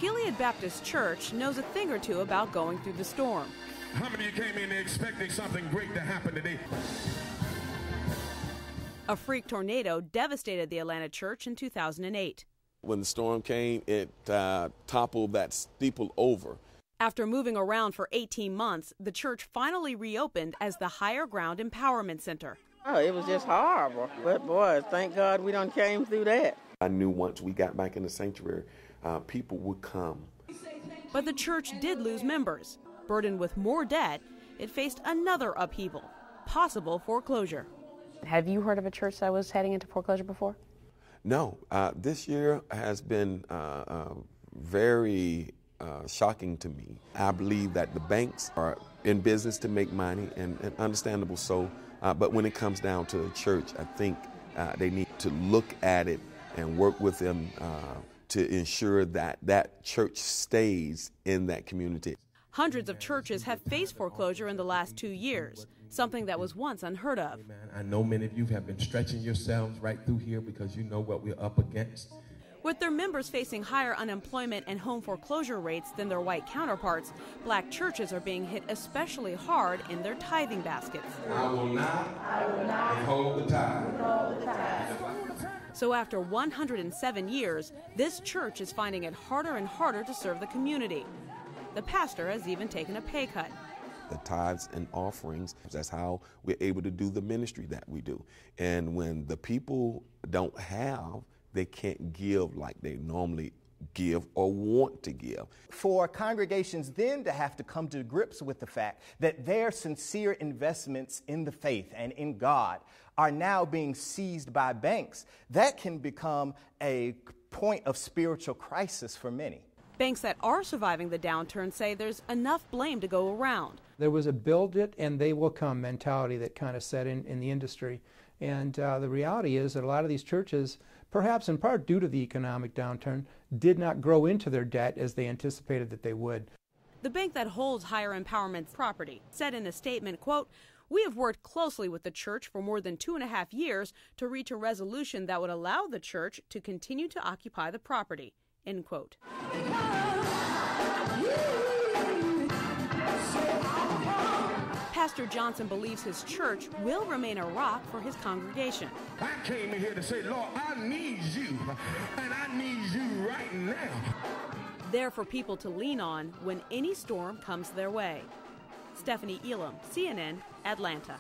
Gilead Baptist Church knows a thing or two about going through the storm. How many of you came in expecting something great to happen today? A freak tornado devastated the Atlanta church in 2008. When the storm came, it toppled that steeple over. After moving around for 18 months, the church finally reopened as the Higher Ground Empowerment Center. Oh, it was just horrible. But boy, thank God we done came through that. I knew once we got back in the sanctuary, people would come. But the church did lose members. Burdened with more debt, it faced another upheaval, possible foreclosure. Have you heard of a church that was heading into foreclosure before? No, this year has been very shocking to me. I believe that the banks are in business to make money, and understandable so, but when it comes down to the church, I think they need to look at it and work with them to ensure that that church stays in that community. Hundreds of churches have faced foreclosure in the last 2 years, something that was once unheard of. I know many of you have been stretching yourselves right through here because you know what we're up against. With their members facing higher unemployment and home foreclosure rates than their white counterparts, black churches are being hit especially hard in their tithing baskets. I will not hold the tithe. So after 107 years, this church is finding it harder and harder to serve the community. The pastor has even taken a pay cut. The tithes and offerings, that's how we're able to do the ministry that we do. And when the people don't have, they can't give like they normally give or want to give. For congregations then to have to come to grips with the fact that their sincere investments in the faith and in God are now being seized by banks, that can become a point of spiritual crisis for many. Banks that are surviving the downturn say there's enough blame to go around. There was a build it and they will come mentality that kind of set in the industry. And the reality is that a lot of these churches, perhaps in part due to the economic downturn, did not grow into their debt as they anticipated that they would. The bank that holds Higher Empowerment's property said in a statement, quote, "We have worked closely with the church for more than 2.5 years to reach a resolution that would allow the church to continue to occupy the property," end quote. Pastor Johnson believes his church will remain a rock for his congregation. I came in here to say, Lord, I need you, and I need you right now. There for people to lean on when any storm comes their way. Stephanie Elam, CNN, Atlanta.